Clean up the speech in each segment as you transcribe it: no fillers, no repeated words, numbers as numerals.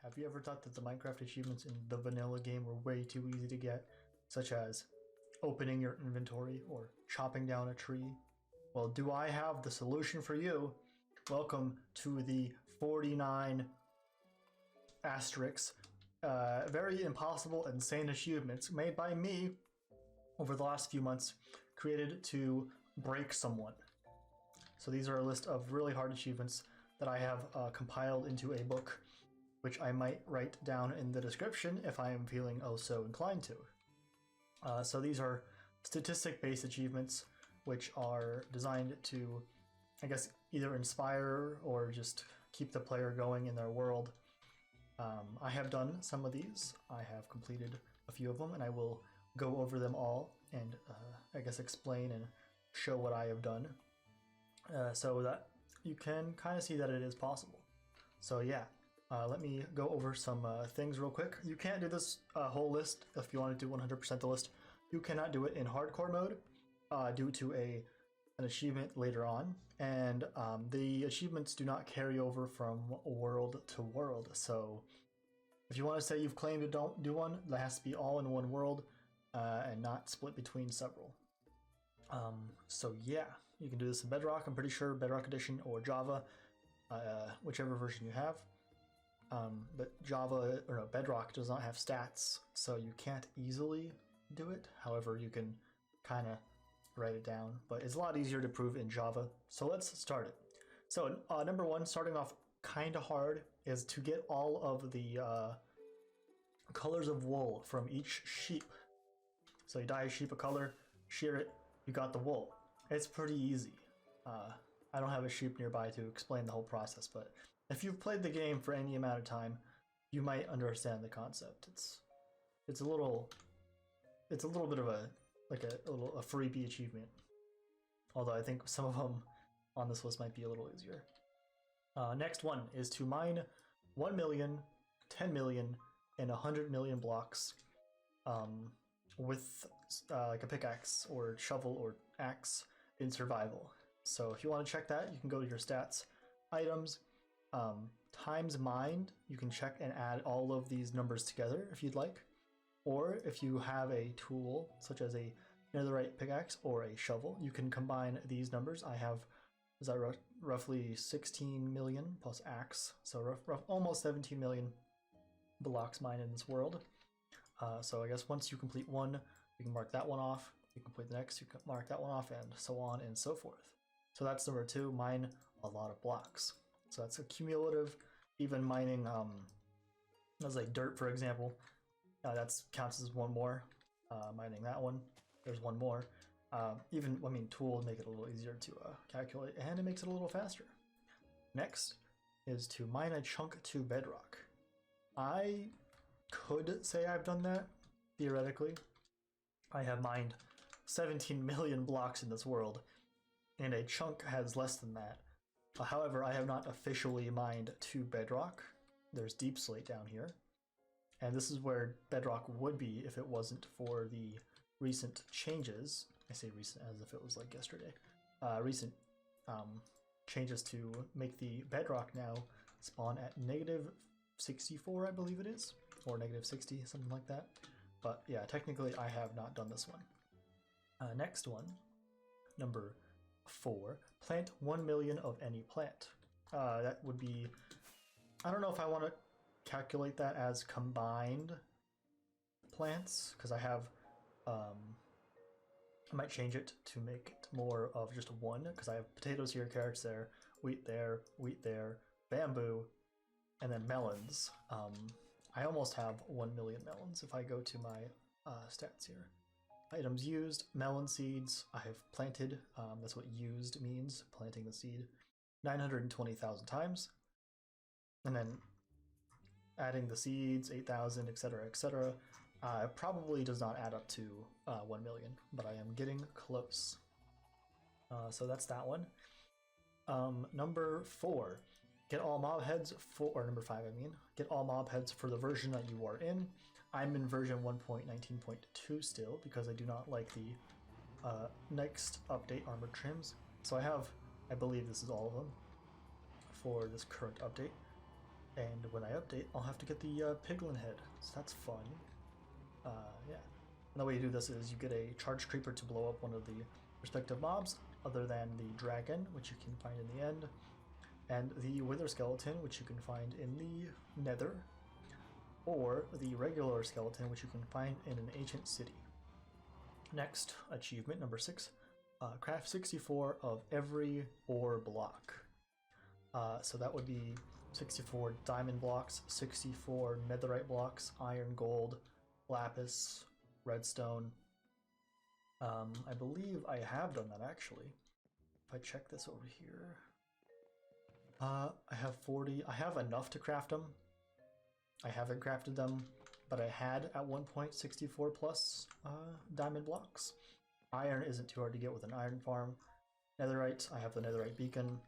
Have you ever thought that the Minecraft achievements in the vanilla game were way too easy to get, such as opening your inventory or chopping down a tree? Well, do I have the solution for you? Welcome to the 49 asterisks, very impossible, insane achievements made by me over the last few months, created to break someone. So these are a list of really hard achievements that I have compiled into a book, which I might write down in the description if I am feeling oh so inclined to. So these are statistic-based achievements, which are designed to, I guess, either inspire or just keep the player going in their world. I have done some of these. I have completed a few of them, and I will go over them all and I guess explain and show what I have done, so that you can kind of see that it is possible. So yeah, let me go over some things real quick. You can't do this whole list if you want to do 100% the list. You cannot do it in hardcore mode due to an achievement later on, and the achievements do not carry over from world to world. So if you want to say you've claimed to don't do one, that has to be all in one world and not split between several. So yeah, you can do this in Bedrock. I'm pretty sure Bedrock Edition or Java, whichever version you have. But Java or no, Bedrock does not have stats, so you can't easily do it. However, you can kind of write it down, but it's a lot easier to prove in Java. So let's start it. So number one, starting off kind of hard, is to get all of the colors of wool from each sheep. So you dye a sheep a color, shear it, you got the wool. It's pretty easy. I don't have a sheep nearby to explain the whole process, but if you've played the game for any amount of time, you might understand the concept. It's a little bit of a freebie achievement. Although I think some of them on this list might be a little easier. Next one is to mine 1 million, 10 million, and 100 million blocks with like a pickaxe or shovel or axe in survival. So if you want to check that, you can go to your stats, items, times mined. You can check and add all of these numbers together if you'd like. Or if you have a tool such as a netherite pickaxe or a shovel, you can combine these numbers. I have, is that roughly 16 million plus axe, so almost 17 million blocks mined in this world. So I guess once you complete one, you can mark that one off. You complete the next, you can mark that one off, and so on and so forth. So that's number two, mine a lot of blocks. So that's a cumulative. Even mining, let's say dirt, for example, that counts as one more. Mining that one, there's one more. Tools make it a little easier to calculate, and it makes it a little faster. Next is to mine a chunk to bedrock. I could say I've done that, theoretically. I have mined 17 million blocks in this world, and a chunk has less than that. However, I have not officially mined to bedrock. There's deep slate down here, and this is where bedrock would be if it wasn't for the recent changes. I say recent as if it was like yesterday. Recent changes to make the bedrock now spawn at -64, I believe it is, or -60, something like that. But yeah, technically I have not done this one. Next one, number 4, plant 1 million of any plant. That would be, I don't know if I want to calculate that as combined plants, because I have, I might change it to make it more of just one, because I have potatoes here, carrots there, wheat there, bamboo, and then melons. I almost have 1 million melons if I go to my stats here. Items used, melon seeds, I have planted, that's what used means, planting the seed, 920,000 times. And then adding the seeds, 8,000, etc., etc. Probably does not add up to 1 million, but I am getting close. So that's that one. Number 4. Get all mob heads or number 5, I mean. Get all mob heads for the version that you are in. I'm in version 1.19.2 still, because I do not like the next update armor trims. So I believe this is all of them for this current update. And when I update, I'll have to get the piglin head, so that's fun. Yeah. And the way you do this is you get a charged creeper to blow up one of the respective mobs, other than the dragon, which you can find in the end, and the wither skeleton, which you can find in the nether, or the regular skeleton, which you can find in an ancient city. Next, achievement number 6, craft 64 of every ore block. So that would be 64 diamond blocks, 64 netherite blocks, iron, gold, lapis, redstone. I believe I have done that actually. If I check this over here, I have 40. I have enough to craft them. I haven't crafted them, but I had at one point 64 plus diamond blocks. Iron isn't too hard to get with an iron farm. Netherite, I have the Netherite Beacon.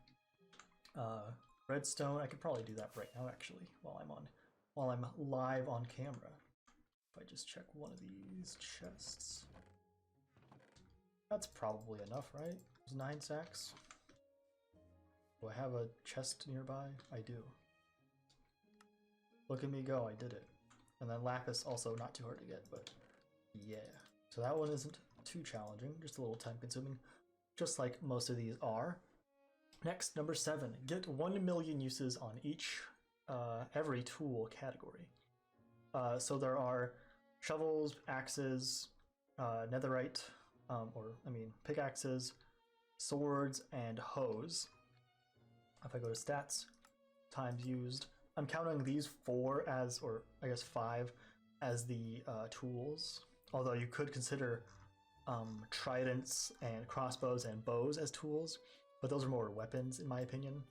Redstone, I could probably do that right now actually, while I'm live on camera. If I just check one of these chests. That's probably enough, right? There's 9 sacks. Do I have a chest nearby? I do. Look at me go, I did it. And then lapis, also not too hard to get, but yeah. So that one isn't too challenging, just a little time consuming, just like most of these are. Next, number 7, get 1 million uses on every tool category. So there are shovels, axes, netherite, pickaxes, swords, and hoes. If I go to stats, times used, I'm counting these 4 as, or I guess 5, as the tools. Although you could consider tridents and crossbows and bows as tools, but those are more weapons in my opinion.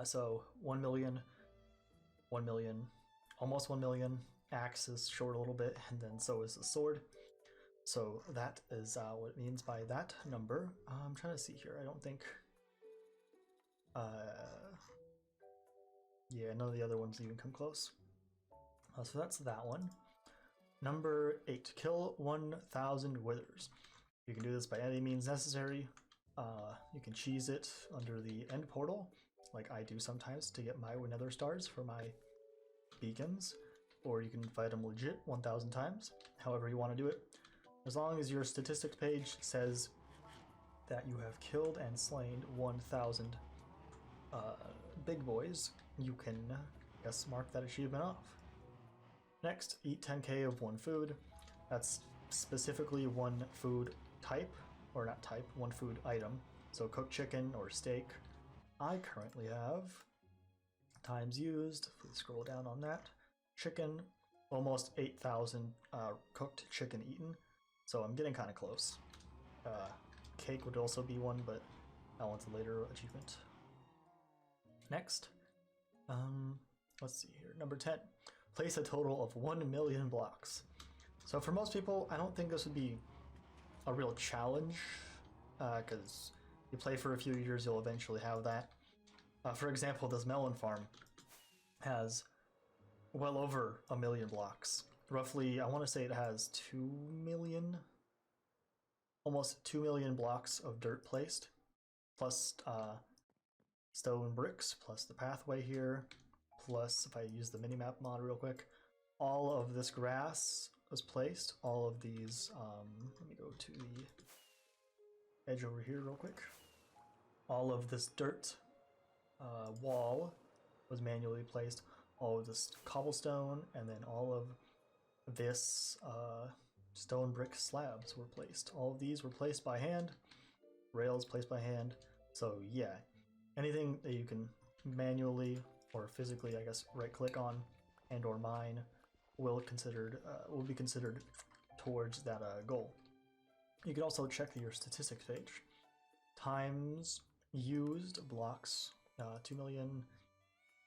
So 1 million, 1 million, almost 1 million. Axe is short a little bit, and then so is the sword. So that is what it means by that number. I'm trying to see here. I don't think... yeah, none of the other ones even come close. So that's that one. Number 8, kill 1,000 withers. You can do this by any means necessary. You can cheese it under the end portal, like I do sometimes to get my nether stars for my beacons, or you can fight them legit 1,000 times, however you want to do it. As long as your statistics page says that you have killed and slain 1,000 big boys, you can, I guess, mark that achievement off. Next, eat 10k of one food. That's specifically one food type, or not type, one food item. So cooked chicken or steak. I currently have, times used, if we scroll down on that, chicken, almost 8,000 cooked chicken eaten. So I'm getting kind of close. Cake would also be one, but that one's a later achievement. Next, let's see here. Number 10, place a total of 1 million blocks. So for most people, I don't think this would be a real challenge, because you play for a few years, you'll eventually have that. For example, this melon farm has well over 1 million blocks. Roughly, I want to say it has 2 million, almost 2 million blocks of dirt placed, plus stone bricks, plus the pathway here, plus, if I use the minimap mod real quick, all of this grass was placed, all of these, let me go to the edge over here real quick. All of this dirt wall was manually placed, all of this cobblestone, and then all of this stone brick slabs were placed. All of these were placed by hand, rails placed by hand, so yeah. Anything that you can manually or physically, I guess, right-click on and or mine will be considered towards that goal. You can also check your statistics page. Times used blocks, 2 million,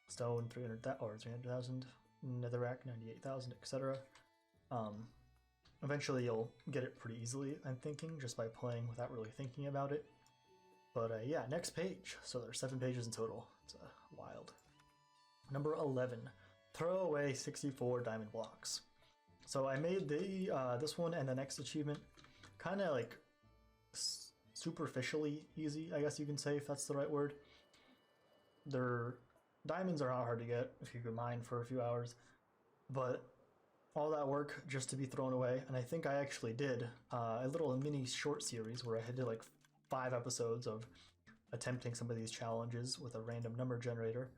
stone 300,000, netherrack 98,000, etc. Eventually you'll get it pretty easily, I'm thinking, just by playing without really thinking about it. But yeah, next page. So there's 7 pages in total. It's wild. Number 11, throw away 64 diamond blocks. So I made this one and the next achievement kind of like superficially easy, I guess you can say, if that's the right word. They're Diamonds are not hard to get if you can mine for a few hours, but all that work just to be thrown away. And I think I actually did a little mini short series where I did like 5 episodes of attempting some of these challenges with a random number generator.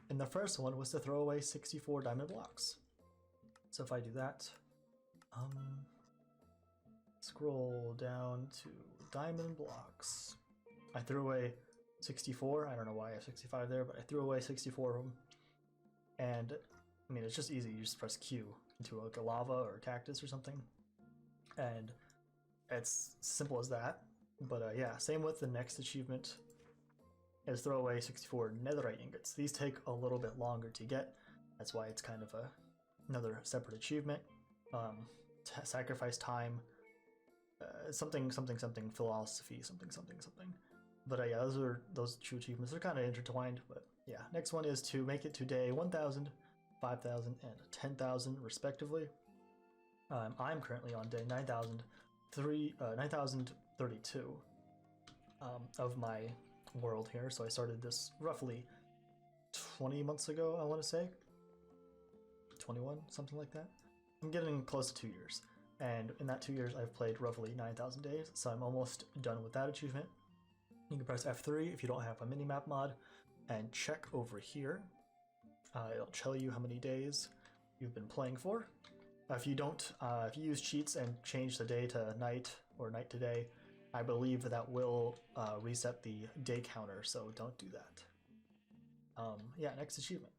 And the first one was to throw away 64 diamond blocks. So if I do that, scroll down to diamond blocks. I threw away 64. I don't know why I have 65 there, but I threw away 64 of them. And I mean, it's just easy. You just press Q into like a lava or a cactus or something, and it's simple as that. But yeah, same with the next achievement, is throw away 64 netherite ingots. These take a little bit longer to get. That's why it's kind of another separate achievement. Sacrifice time, something philosophy, something. But yeah, those 2 achievements are kind of intertwined. But yeah, next one is to make it to day 1000, 5000, and 10,000 respectively. I'm currently on day 9032 of my world here. So I started this roughly 20 months ago, I want to say. 21, something like that. I'm getting close to 2 years. And in that 2 years, I've played roughly 9,000 days. So I'm almost done with that achievement. You can press F3 if you don't have a minimap mod and check over here. It'll tell you how many days you've been playing for. If you don't, if you use cheats and change the day to night or night to day, I believe that will reset the day counter, so don't do that. Yeah, next achievement.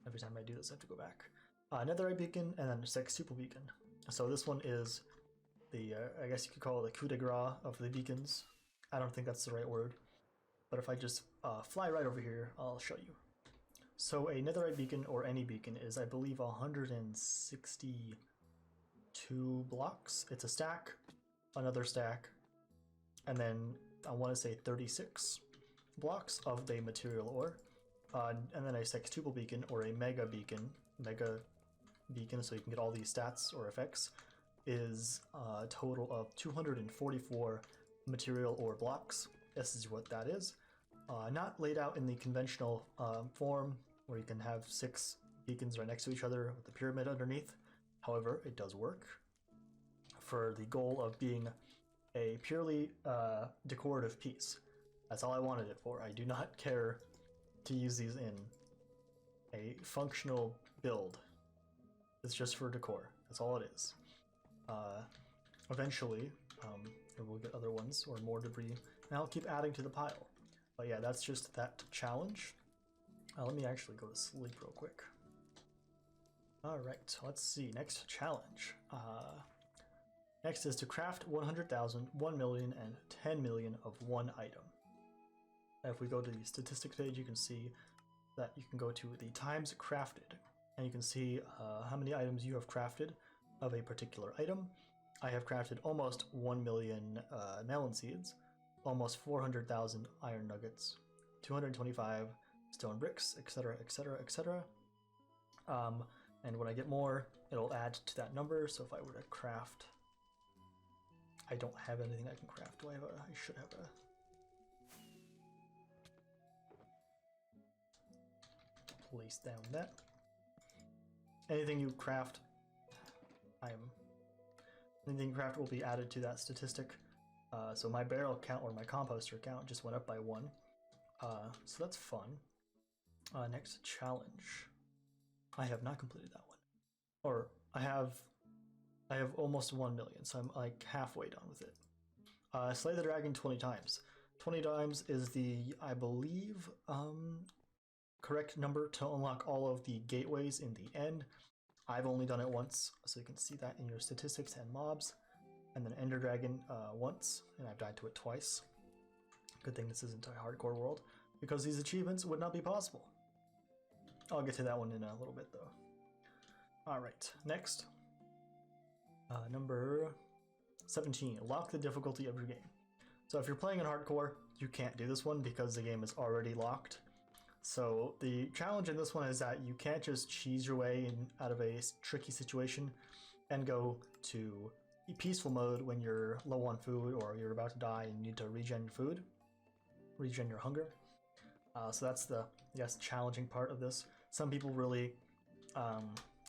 Every time I do this, I have to go back. Netherite Beacon and then Sextuple Beacon. So this one is the, I guess you could call it the coup de grace of the beacons. I don't think that's the right word. But if I just fly right over here, I'll show you. So a Netherite Beacon, or any beacon, is I believe 162 blocks. It's a stack, another stack, and then I want to say 36 blocks of the material ore. And then a Sextuple Beacon, or a mega beacon, so you can get all these stats or effects, is a total of 244 material ore blocks. This is what that is. Not laid out in the conventional form, where you can have 6 beacons right next to each other with the pyramid underneath. However, it does work for the goal of being a purely decorative piece. That's all I wanted it for. I do not care to use these in a functional build. It's just for decor. That's all it is. Eventually, we'll get other ones or more debris, and I'll keep adding to the pile. But yeah, that's just that challenge. Let me actually go to sleep real quick. Alright, let's see. Next challenge. Next is to craft 100,000, 1 million, and 10 million of one item. If we go to the statistics page, you can see that you can go to the times crafted, and you can see how many items you have crafted of a particular item. I have crafted almost 1 million melon seeds, almost 400,000 iron nuggets, 225 stone bricks, etc, etc, etc. And when I get more, it'll add to that number. So if I were to craft, I don't have anything I can craft. Do I have I should have a... Place down that. Anything you craft, anything you craft will be added to that statistic. So my barrel count, or my composter count, just went up by 1. So that's fun. Next challenge. I have not completed that one. Or I have almost 1 million, so I'm like halfway done with it. Slay the dragon 20 times. 20 times is the, I believe, correct number to unlock all of the gateways in the end. I've only done it once, so you can see that in your statistics and mobs. And then Ender Dragon once, and I've died to it twice. Good thing this isn't a hardcore world, because these achievements would not be possible. I'll get to that one in a little bit, though. Alright, next. Number 17, lock the difficulty of your game. So if you're playing in hardcore, you can't do this one because the game is already locked. So the challenge in this one is that you can't just cheese your way out of a tricky situation and go to peaceful mode when you're low on food or you're about to die and you need to regen your food, regen your hunger. So that's the, I guess, challenging part of this. Some people really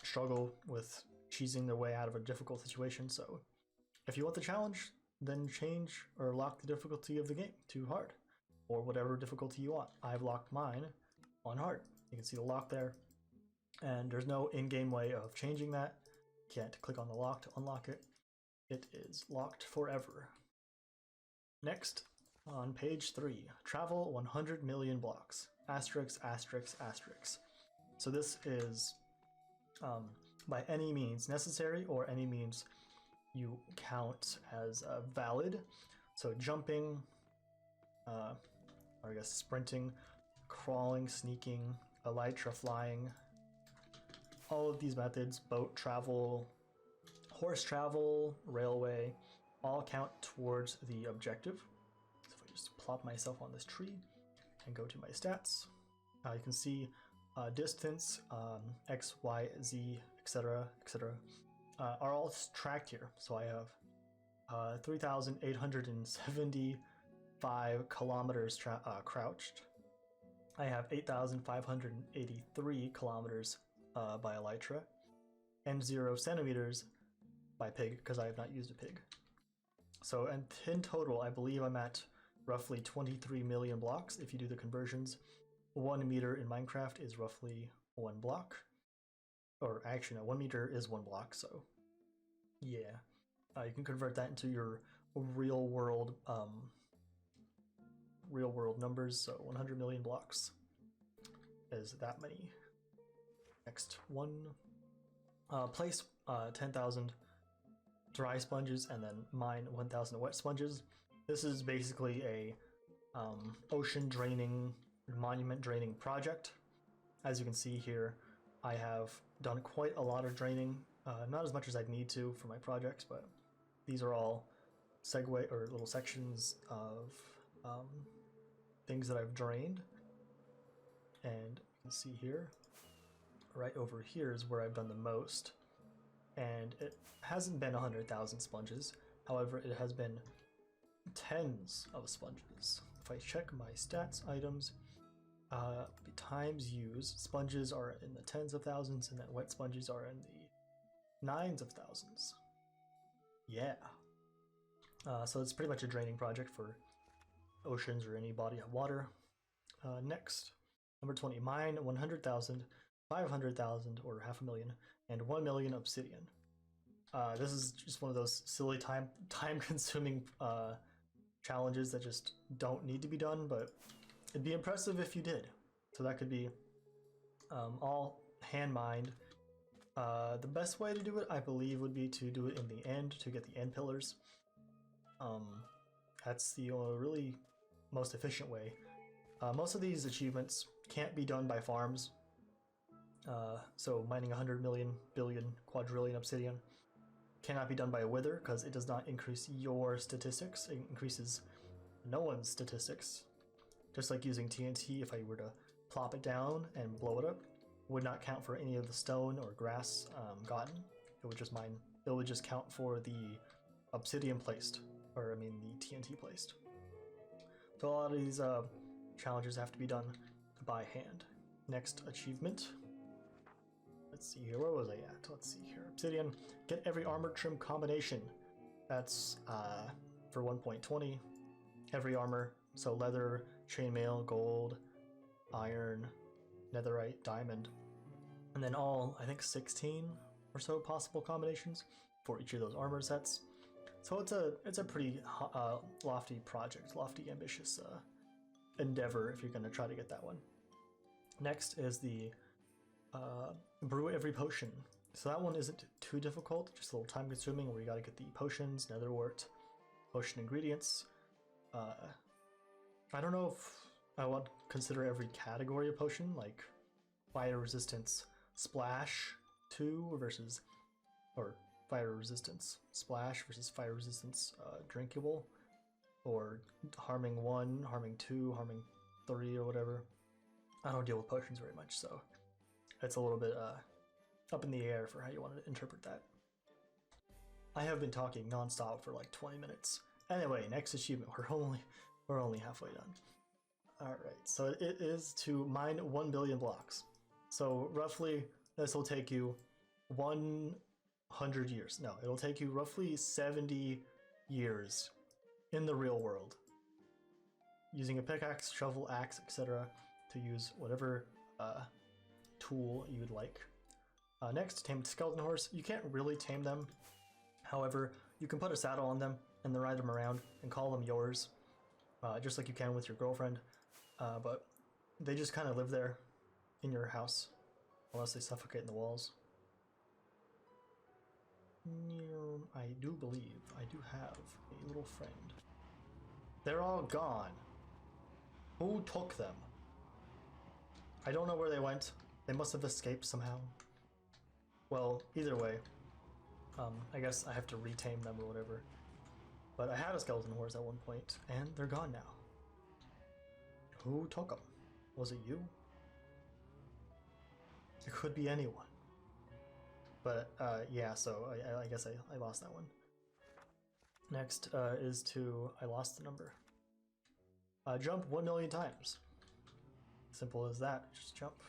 struggle with cheesing their way out of a difficult situation. So if you want the challenge, then change or lock the difficulty of the game to hard, or whatever difficulty you want. I've locked mine on hard. You can see the lock there, and there's no in-game way of changing that. You can't click on the lock to unlock it. It is locked forever. Next, on page 3, travel 100 million blocks. Asterisk, asterisk, asterisk. So this is by any means necessary, or any means you count as valid. So jumping, or I guess sprinting, crawling, sneaking, elytra flying, all of these methods, boat travel, horse travel, railway, all count towards the objective. So if I just plop myself on this tree and go to my stats, you can see distance, X, Y, Z, etc., etc., are all tracked here. So I have 3,875 kilometers crouched. I have 8,583 kilometers by elytra, and 0 centimeters by pig, because I have not used a pig. So in total, I believe I'm at roughly 23 million blocks if you do the conversions. 1 meter in Minecraft is roughly 1 block. Or actually, no, 1 meter is 1 block, so yeah. You can convert that into your real world numbers, so 100 million blocks is that many. Next one. Place 10,000 dry sponges and then mine 1,000 wet sponges. This is basically a ocean draining, monument draining project. As you can see here, I have done quite a lot of draining, not as much as I'd need to for my projects, but these are all segue or little sections of things that I've drained. And you can see here, right over here is where I've done the most. And it hasn't been 100,000 sponges, however, it has been tens of sponges. If I check my stats items, times used, sponges are in the tens of thousands, and then wet sponges are in the nines of thousands. Yeah. So it's pretty much a draining project for oceans or any body of water. Next, number 20, mine 100,000, 500,000 or 500,000, and 1 million obsidian. This is just one of those silly time-consuming challenges that just don't need to be done, but it'd be impressive if you did. So that could be all hand-mined. The best way to do it, I believe, would be to do it in the end to get the end pillars. That's the really most efficient way. Most of these achievements can't be done by farms. So mining 100 million, billion, quadrillion obsidian cannot be done by a wither because it does not increase your statistics. It increases no one's statistics. Just like using TNT, if I were to plop it down and blow it up, would not count for any of the stone or grass gotten. It would just count for the obsidian placed, or I mean the TNT placed. So a lot of these challenges have to be done by hand. Next achievement. Let's see here, where was I at? Let's see here. Obsidian, get every armor trim combination. That's for 1.20. Every armor, so leather, chainmail, gold, iron, netherite, diamond, and then all, I think 16 or so possible combinations for each of those armor sets. So it's a pretty lofty project, lofty, ambitious endeavor if you're going to try to get that one. Next is the brew every potion. So that one isn't too difficult, just a little time consuming where you got to get the potions, netherwort, potion ingredients. I don't know if I want to consider every category of potion, like fire resistance splash 2 versus, or fire resistance splash versus fire resistance drinkable, or harming 1, harming 2, harming 3, or whatever. I don't deal with potions very much, so it's a little bit up in the air for how you want to interpret that. I have been talking non-stop for like 20 minutes. Anyway, next achievement. We're only halfway done. Alright, so it is to mine 1 billion blocks. So roughly, this will take you 100 years. No, it'll take you roughly 70 years in the real world. Using a pickaxe, shovel, axe, etc. to use whatever tool you would like. Next, tamed skeleton horse. You can't really tame them. However, you can put a saddle on them and then ride them around and call them yours. Just like you can with your girlfriend. But they just kind of live there in your house. Unless they suffocate in the walls. I do believe I do have a little friend. They're all gone. Who took them? I don't know where they went. They must have escaped somehow. Well, either way, I guess I have to retame them or whatever. But I had a skeleton horse at one point, and they're gone now. Who took them? Was it you? It could be anyone. But yeah, so I guess I lost that one. Next is to, I lost the number. Jump 1 million times. Simple as that, just jump.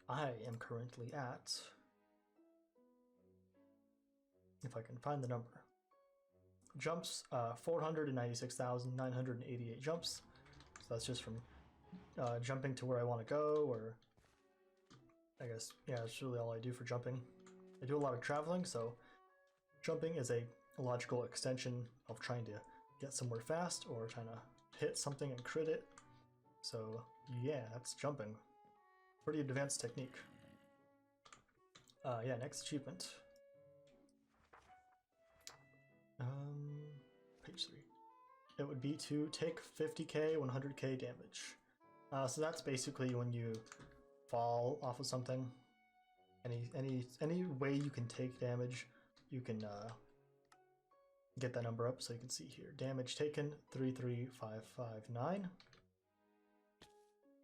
I am currently at, if I can find the number. Jumps, 496,988 jumps. So that's just from jumping to where I want to go, or I guess, yeah, that's really all I do for jumping. I do a lot of traveling, so jumping is a logical extension of trying to get somewhere fast or trying to hit something and crit it. So yeah, that's jumping. Pretty advanced technique. Yeah, next achievement. Page 3. It would be to take 50k, 100k damage. So that's basically when you fall off of something. Any way you can take damage, you can get that number up so you can see here. Damage taken 33559.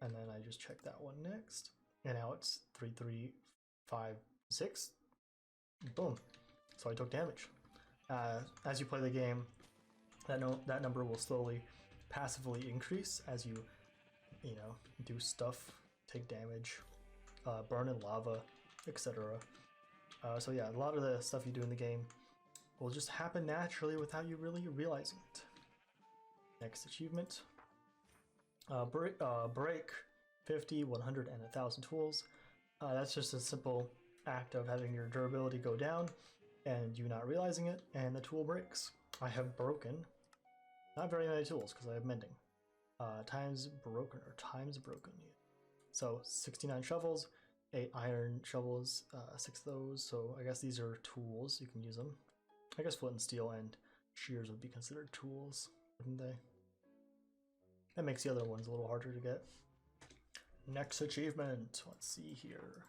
And then I just check that one next. And now it's 3356. Boom. So I took damage. As you play the game, that number will slowly passively increase as you do stuff, take damage, burn in lava, etc. So yeah, a lot of the stuff you do in the game will just happen naturally without you really realizing it. Next achievement. Break 50, 100, and 1,000 tools. That's just a simple act of having your durability go down and you not realizing it, and the tool breaks. I have broken not very many tools because I have mending. Times broken. So 69 shovels, 8 iron shovels, 6 of those. So I guess these are tools. You can use them. I guess flint and steel and shears would be considered tools, wouldn't they? That makes the other ones a little harder to get. Next achievement. Let's see here.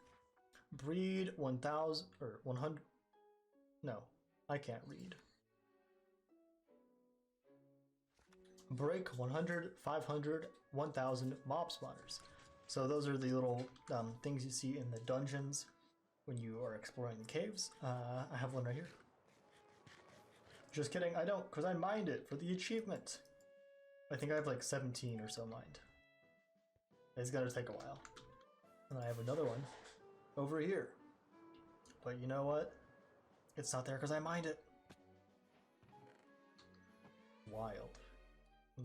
Breed 1,000 or 100. No, I can't read. Break 100, 500, 1,000 mob spawners. So those are the little things you see in the dungeons when you are exploring the caves. I have one right here. Just kidding, I don't, because I mined it for the achievement. I think I have like 17 or so mined. It's gonna take a while. And I have another one over here. But you know what? It's not there because I mined it. Wild.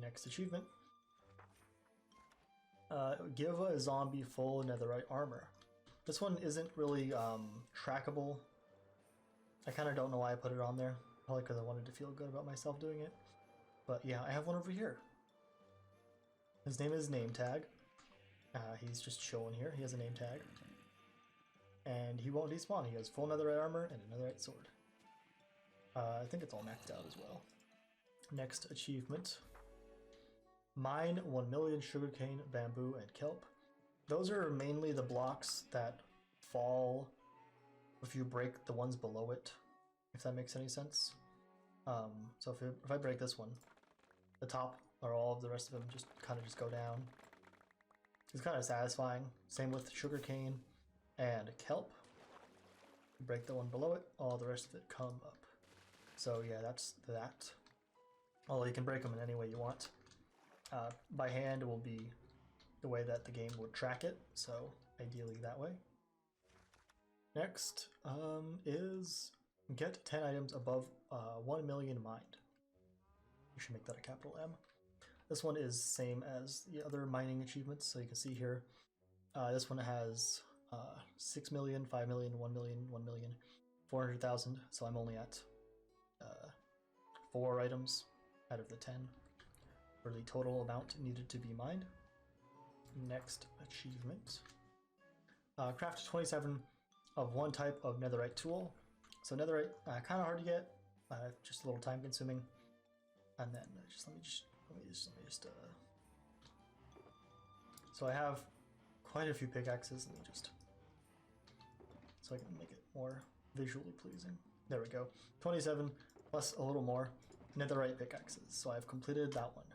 Next achievement. Give a zombie full netherite armor. This one isn't really trackable. I kind of don't know why I put it on there. Probably because I wanted to feel good about myself doing it. But yeah, I have one over here. His name is Name Tag. He's just chilling here. He has a name tag. And he won't despawn. He has full netherite armor and a netherite sword. I think it's all maxed out as well. Next achievement. Mine 1 million sugarcane, bamboo, and kelp. Those are mainly the blocks that fall if you break the ones below it, if that makes any sense. So if I break this one, the top or all of the rest of them just kind of go down. It's kind of satisfying. Same with sugarcane and kelp. You break the one below it, all the rest of it come up. So yeah, that's that. Although you can break them in any way you want. By hand will be the way that the game would track it, so ideally that way. Next is get 10 items above 1 million mined. You should make that a capital M. This one is same as the other mining achievements, so you can see here. This one has 6 million, 5 million, 1 million, 1 million, 400,000. So I'm only at 4 items out of the 10 for the total amount needed to be mined. Next achievement. Craft 27 of one type of netherite tool. So netherite, kind of hard to get, just a little time consuming. And then let me just. So I have quite a few pickaxes. Let me just, so I can make it more visually pleasing. There we go. 27 plus a little more netherite pickaxes. So I've completed that one.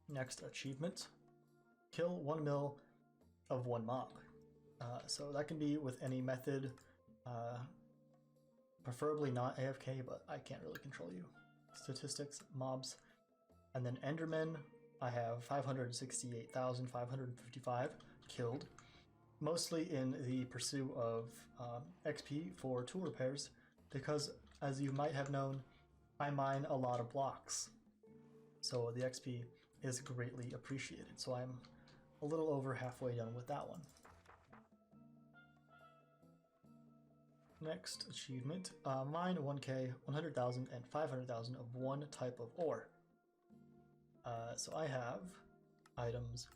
Next achievement: kill 1 mil of one mob. So that can be with any method, preferably not AFK, but I can't really control you. Statistics, mobs, and then Endermen. I have 568,555 killed, mostly in the pursuit of XP for tool repairs, because as you might have known, I mine a lot of blocks, so the XP is greatly appreciated. So I'm a little over halfway done with that one. Next achievement, mine 1k, 100,000, and 500,000 of one type of ore. So I have items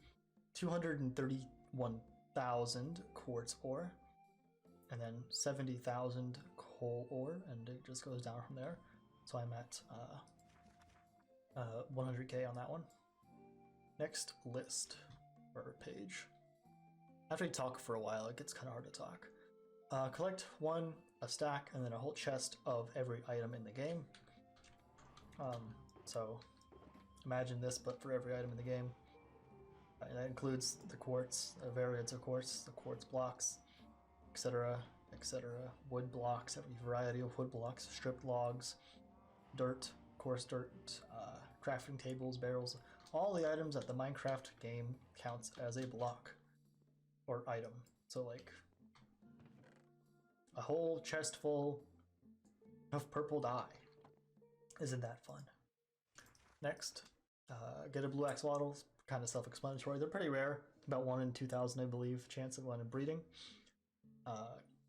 231,000 quartz ore, and then 70,000 coal ore, and it just goes down from there. So I'm at 100k on that one. Next list, or page. After you talk for a while, it gets kind of hard to talk. Collect a stack, and then a whole chest of every item in the game. So imagine this, but for every item in the game. And that includes the quartz, variants of quartz, the quartz blocks, etc., etc. Wood blocks, every variety of wood blocks, stripped logs, dirt, coarse dirt, crafting tables, barrels. All the items that the Minecraft game counts as a block or item. So like a whole chest full of purple dye. Isn't that fun? Next, get a Blue Axwles. Kind of self-explanatory. They're pretty rare. About 1 in 2,000, I believe, chance of one in breeding.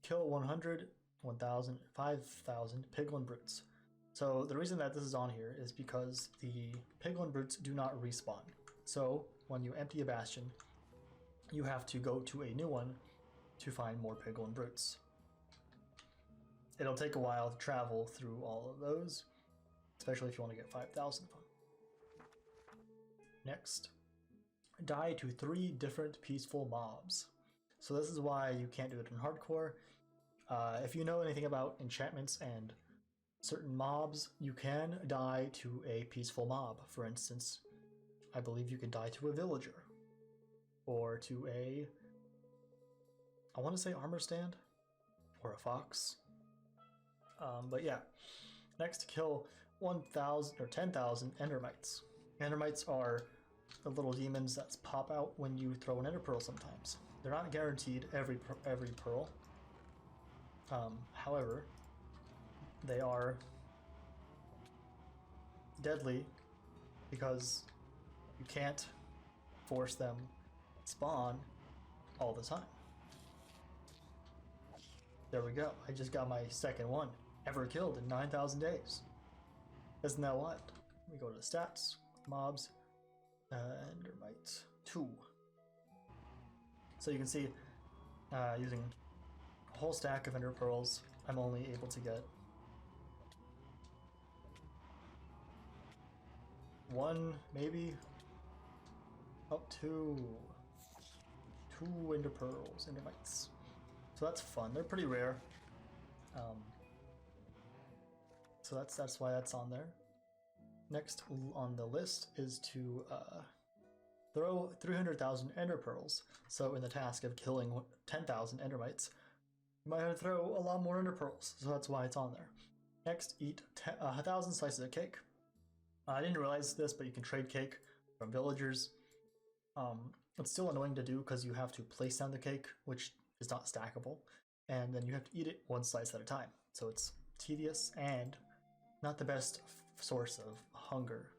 Kill 100, 1,000, 5,000 piglin brutes. So the reason that this is on here is because the piglin brutes do not respawn. So when you empty a bastion, you have to go to a new one to find more piglin brutes. It'll take a while to travel through all of those, especially if you want to get 5,000 of them. Next, die to 3 different peaceful mobs. So this is why you can't do it in hardcore. If you know anything about enchantments and certain mobs, you can die to a peaceful mob. For instance, I believe you can die to a villager, or to a, I want to say armor stand, or a fox. But yeah, next, kill 1,000 or 10,000 endermites. Endermites are the little demons that pop out when you throw an ender pearl sometimes. They're not guaranteed every pearl. However, they are deadly because you can't force them spawn all the time. There we go. I just got my second one ever killed in 9,000 days. Isn't that what? We go to the stats, mobs, endermite 2. So you can see, using a whole stack of ender pearls, I'm only able to get 1, maybe up to 2 ender pearls, endermites. So that's fun. They're pretty rare. So that's why that's on there. Next on the list is to throw 300,000 ender pearls. So in the task of killing 10,000 endermites, you might have to throw a lot more ender pearls. So that's why it's on there. Next, eat 1,000 slices of cake. I didn't realize this, but you can trade cake from villagers. It's still annoying to do because you have to place down the cake, which is not stackable, and then you have to eat it one slice at a time. So it's tedious and not the best source of hunger.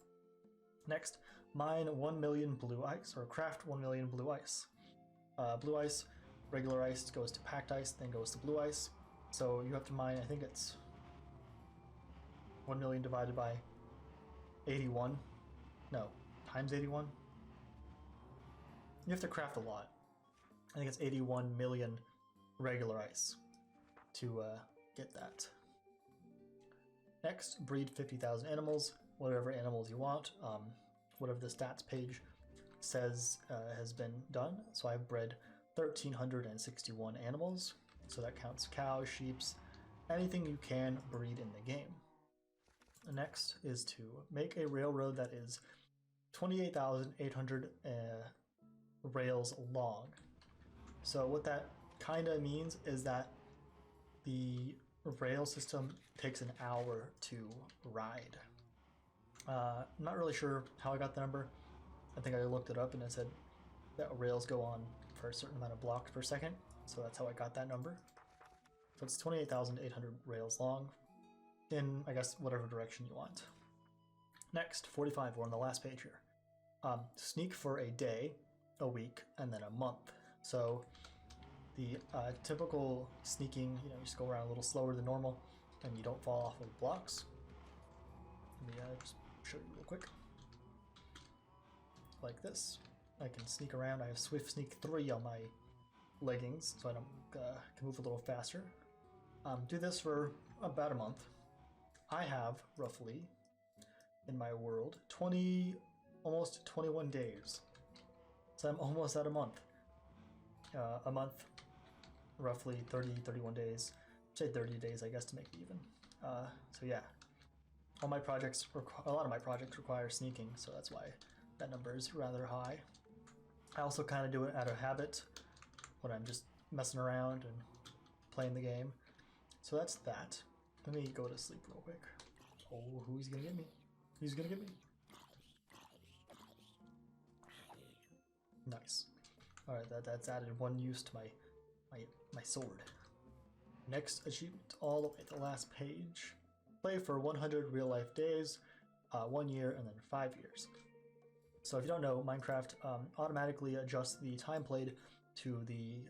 Next, mine 1 million blue ice, or craft 1 million blue ice. Blue ice, regular ice goes to packed ice, then goes to blue ice. So you have to mine, I think it's 1 million divided by 81. No, times 81. You have to craft a lot. I think it's 81 million regular ice to get that. Next, breed 50,000 animals, whatever animals you want, whatever the stats page says has been done. So I've bred 1,361 animals, so that counts cows, sheep, anything you can breed in the game. The next is to make a railroad that is 28,800 rails long. So what that kind of means is that the rail system takes an hour to ride. I'm not really sure how I got the number. I think I looked it up and it said that rails go on for a certain amount of blocks per second, so that's how I got that number. So it's 28,800 rails long in, I guess, whatever direction you want. Next, 45, we're on the last page here. Sneak for a day, a week, and then a month. So the typical sneaking, you just go around a little slower than normal and you don't fall off of blocks. Let me just show you real quick. Like this. I can sneak around. I have Swift Sneak 3 on my leggings, so I don't can move a little faster. Do this for about a month. I have roughly, in my world, almost 21 days. So I'm almost at a month. A month, roughly 31 days. Say 30 days, I guess, to make it even. So yeah, a lot of my projects require sneaking, so that's why that number is rather high. I also kind of do it out of habit when I'm just messing around and playing the game. So that's that. Let me go to sleep real quick. Oh, who's gonna get me? Who's gonna get me? Nice. All right, that's added one use to my sword. Next achievement, all the way to the last page. Play for 100 real life days, 1 year, and then 5 years. So if you don't know, Minecraft automatically adjusts the time played to the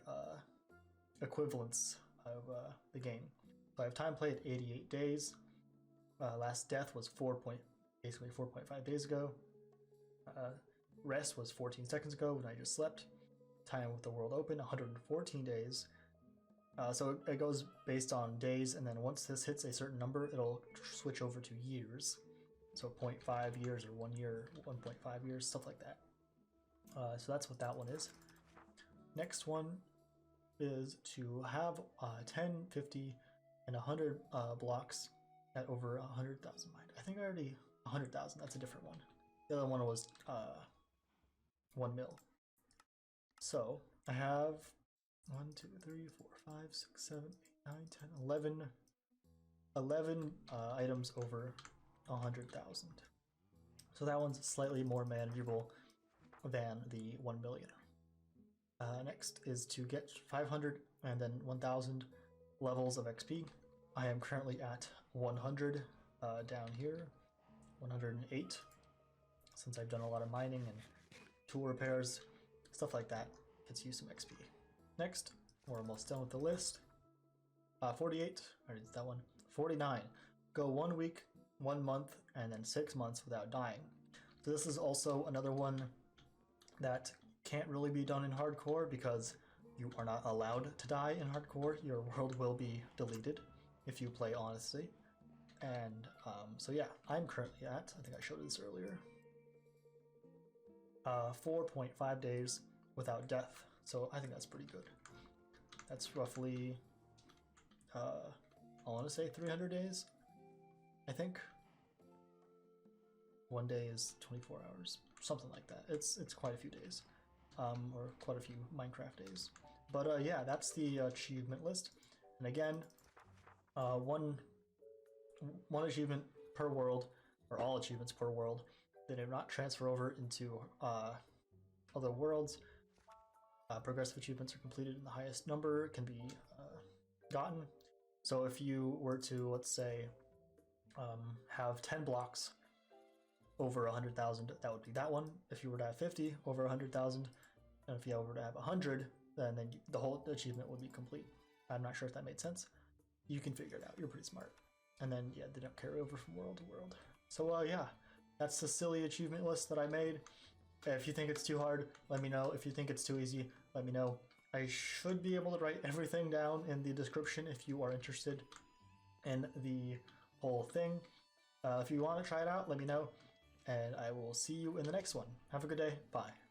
equivalence of the game. So I have time played 88 days. Last death was basically 4.5 days ago. Rest was 14 seconds ago when I just slept. Time with the world open, 114 days. So it goes based on days, and then once this hits a certain number, it'll switch over to years. So 0.5 years or 1 year, 1.5 years, stuff like that. So that's what that one is. Next one is to have 10, 50, and 100 blocks at over 100,000 mined. I think I already 100,000. That's a different one. The other one was 1 mil. So I have 1, 2, 3, 4, 5, 6, 7, 8, 9, 10, 11 items over 100,000. So that one's slightly more manageable than the 1 million. Next is to get 500 and then 1,000 levels of XP. I am currently at 100 down here, 108, since I've done a lot of mining and tool repairs, stuff like that. Gets you some XP. Next, we're almost done with the list. 48, I already did that one. 49, go 1 week, 1 month, and then 6 months without dying. So this is also another one that can't really be done in hardcore because you are not allowed to die in hardcore. Your world will be deleted if you play honestly. And so yeah, I'm currently at, I think I showed this earlier, 4.5 days without death. So I think that's pretty good. That's roughly, I want to say 300 days, I think. 1 day is 24 hours, something like that. It's quite a few days, or quite a few Minecraft days. But yeah, that's the achievement list. And again, one achievement per world, or all achievements per world. they do not transfer over into other worlds. Progressive achievements are completed in the highest number can be gotten. So if you were to, let's say, have 10 blocks over 100,000, that would be that one. If you were to have 50 over 100,000, and if you were to have 100, then the whole achievement would be complete. I'm not sure if that made sense. You can figure it out. You're pretty smart. And then, yeah, they don't carry over from world to world. So, yeah, that's the silly achievement list that I made. If you think it's too hard, let me know. If you think it's too easy, let me know. I should be able to write everything down in the description if you are interested in the whole thing. If you want to try it out, let me know. And I will see you in the next one. Have a good day. Bye.